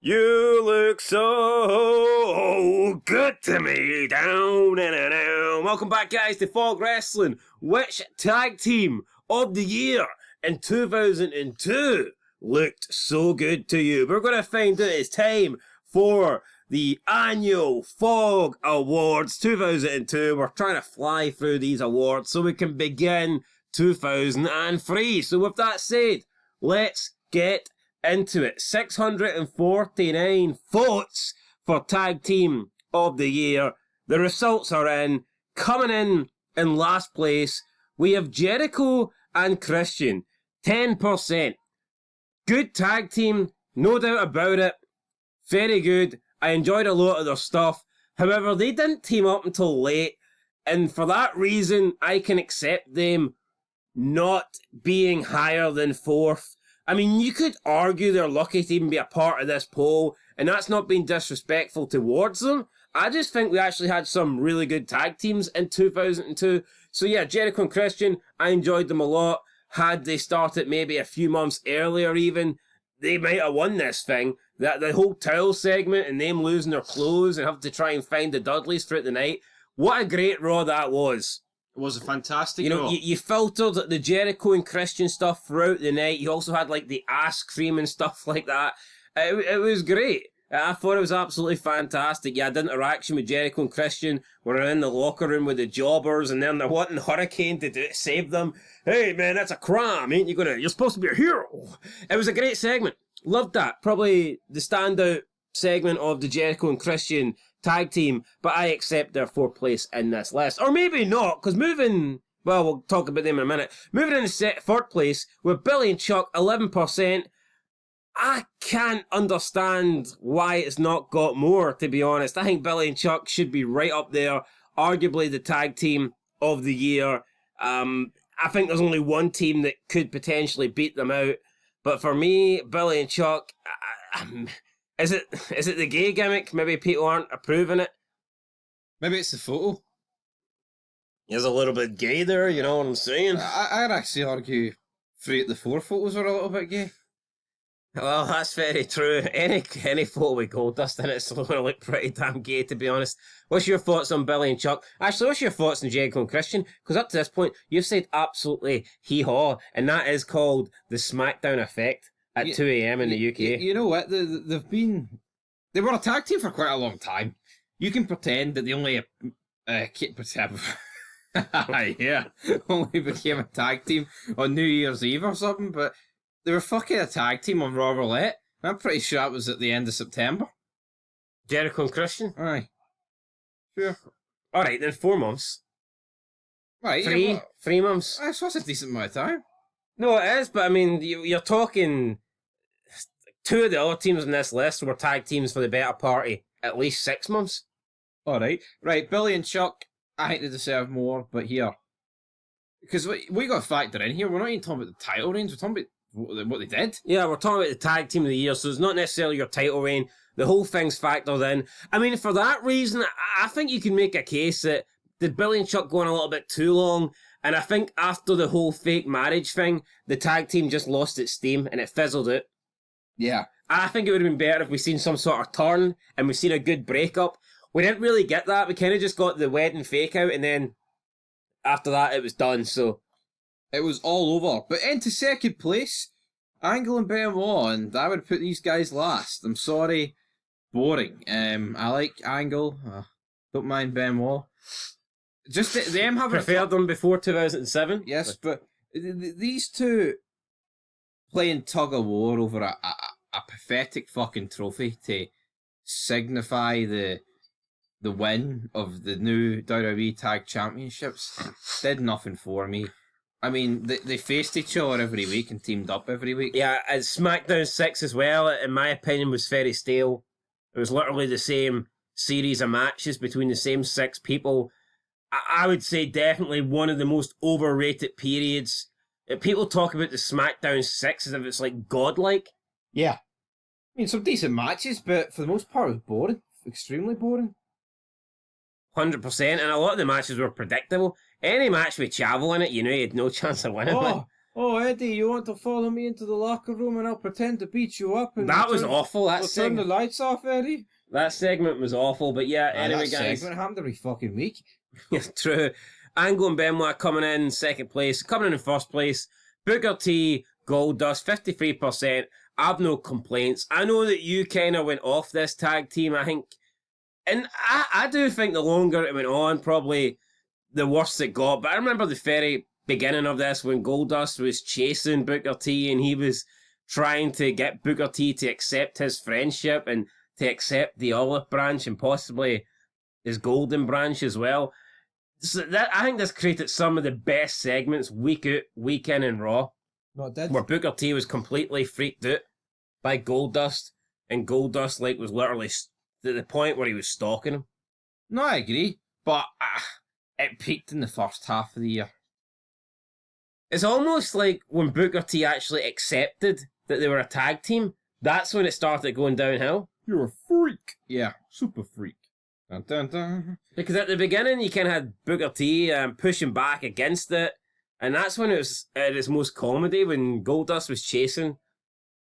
You look so good to me. Down and down. Welcome back, guys, to Fog Wrestling. Which tag team of the year in 2002 looked so good to you? We're going to find out. It's time for the annual Fog Awards 2002. We're trying to fly through these awards so we can begin 2003. So with that said, let's get into it. 649 votes for Tag Team of the Year. The results are in. Coming in last place, we have Jericho and Christian. 10%. Good tag team, no doubt about it. Very good. I enjoyed a lot of their stuff. However, they didn't team up until late, and for that reason, I can accept them not being higher than fourth. I mean, you could argue they're lucky to even be a part of this poll, and that's not being disrespectful towards them. I just think we actually had some really good tag teams in 2002. So yeah, Jericho and Christian, I enjoyed them a lot. Had they started maybe a few months earlier even, they might have won this thing. That the whole towel segment and them losing their clothes and having to try and find the Dudleys throughout the night. What a great Raw that was. It was a fantastic Raw. You filtered the Jericho and Christian stuff throughout the night. You also had like the ass cream and stuff like that. It was great. I thought it was absolutely fantastic. You had interaction with Jericho and Christian. We're in the locker room with the jobbers, and then they're wanting Hurricane to save them. Hey man, that's a crime, ain't you you're supposed to be a hero. It was a great segment. Loved that. Probably the standout segment of the Jericho and Christian tag team, but I accept their fourth place in this list. Or maybe not, because we'll talk about them in a minute. Moving in the third place with Billy and Chuck, 11%. I can't understand why it's not got more, to be honest. I think Billy and Chuck should be right up there, arguably the tag team of the year. I think there's only one team that could potentially beat them out. But for me, Billy and Chuck, is it the gay gimmick? Maybe people aren't approving it. Maybe it's the photo. There's a little bit gay there, you know what I'm saying? I'd actually argue 3 of the 4 photos are a little bit gay. Well, that's very true. Any photo with Goldust in it's going to look pretty damn gay, to be honest. What's your thoughts on Billy and Chuck? Actually, what's your thoughts on Jericho and Christian? Because up to this point, you've said absolutely hee-haw, and that is called the SmackDown effect at 2 a.m. in the UK. You know what? They were a tag team for quite a long time. You can pretend that they only only became a tag team on New Year's Eve or something, but they were fucking a tag team on Raw Roulette. I'm pretty sure it was at the end of September. Jericho and Christian? Aye. Sure. Alright, then 4 months. Right. 3 months. That's a decent amount of time. No, it is, but I mean, you're talking 2 of the other teams on this list were tag teams for the better party at least 6 months. Alright. Right, Billy and Chuck, I think they deserve more, but here. Because we got to factor in here, we're not even talking about the title reigns, we're talking about what they did. Yeah, we're talking about the tag team of the year, so it's not necessarily your title reign. The whole thing's factored in. I mean, for that reason, I think you can make a case that did Billy and Chuck go on a little bit too long, and I think after the whole fake marriage thing, the tag team just lost its steam and it fizzled out. Yeah. I think it would have been better if we seen some sort of turn and we seen a good breakup. We didn't really get that. We kind of just got the wedding fake out, and then after that, it was done, so it was all over. But into second place, Angle and Benoit, and I would put these guys last. I'm sorry, boring. I like Angle. Don't mind Benoit. Just them having preferred them before 2007. Yes, but these two playing tug of war over a pathetic fucking trophy to signify the win of the new WWE Tag Championships did nothing for me. I mean, they faced each other every week and teamed up every week. Yeah, and SmackDown 6 as well, in my opinion, was very stale. It was literally the same series of matches between the same 6 people. I would say definitely one of the most overrated periods. People talk about the SmackDown 6 as if it's like godlike. Yeah. I mean, some decent matches, but for the most part it was boring. Extremely boring. 100%, and a lot of the matches were predictable. Any match with Chavo in it, you know you had no chance of winning. Oh, Eddie, you want to follow me into the locker room and I'll pretend to beat you up? And That was awful. We'll turn the lights off, Eddie. That segment was awful, but yeah, anyway, that guys. segment happened every fucking week. Yeah, true. Angle and Benoit coming in second place, coming in first place. Booker T, Goldust, 53%. I've no complaints. I know that you kind of went off this tag team, I think. And I do think the longer it went on, probably the worse it got. But I remember the very beginning of this when Goldust was chasing Booker T and he was trying to get Booker T to accept his friendship and to accept the olive branch and possibly his golden branch as well. So I think this created some of the best segments week out, week in Raw. Not dead. Where Booker T was completely freaked out by Goldust, and Goldust was literally to the point where he was stalking him. No, I agree, but it peaked in the first half of the year. It's almost like when Booker T actually accepted that they were a tag team, that's when it started going downhill. You're a freak. Yeah, super freak. Dun, dun, dun. Because at the beginning, you kind of had Booker T pushing back against it, and that's when it was at its most comedy, when Goldust was chasing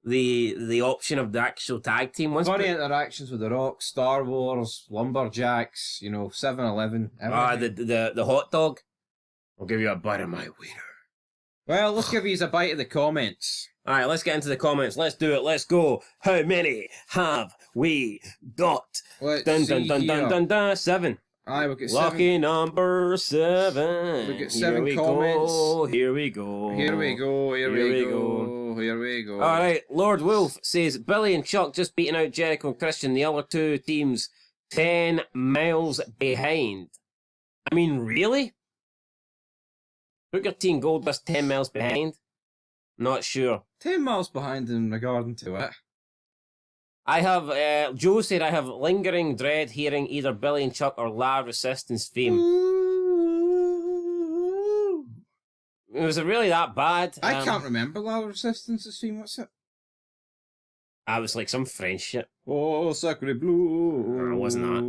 the option of the actual tag team. Funny interactions with The Rock, Star Wars, Lumberjacks, 7-Eleven. The hot dog. I'll give you a bite of my wiener. Well, let's give you a bite of the comments. All right, let's get into the comments. Let's do it. Let's go. How many have we got? Let's dun, see dun, here. dun, dun, dun, 7. Aye, we'll get Lucky number 7. We get 7 Here we comments. Go. Here we go. Here we go. Here we go. Here we go. All right, Lord Wolf says Billy and Chuck just beating out Jericho and Christian. The other two teams 10 miles behind. I mean, really? Booker T and Goldust 10 miles behind? Not sure. 10 miles behind in regarding to it. I have, Joe said I have lingering dread hearing either Billy and Chuck or La Resistance theme. Was it really that bad? I can't remember La Resistance's theme. What's it? I was like some French shit. Oh, Sacre Blue. It wasn't that.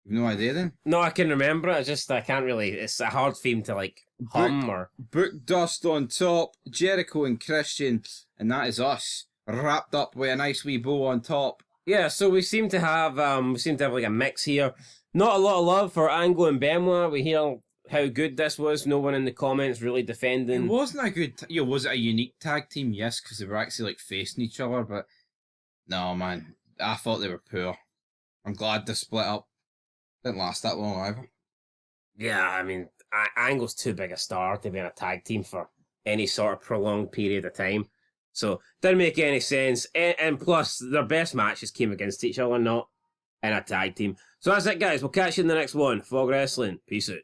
You've no idea then? No, I can remember it. I can't really. It's a hard theme to like hum or. Book Dust on top, Jericho and Christian, and that is us. Wrapped up with a nice wee bow on top. Yeah, so we seem to have like a mix here. Not a lot of love for Angle and Benoit. We hear how good this was. No one in the comments really defending. It wasn't a good. Was it a unique tag team? Yes, because they were actually like facing each other. But no, man, I thought they were poor. I'm glad they split up. Didn't last that long either. Yeah, I mean, Angle's too big a star to be in a tag team for any sort of prolonged period of time. So, didn't make any sense. And plus, their best matches came against each other, not in a tag team. So that's it, guys. We'll catch you in the next one. Fog Wrestling. Peace out.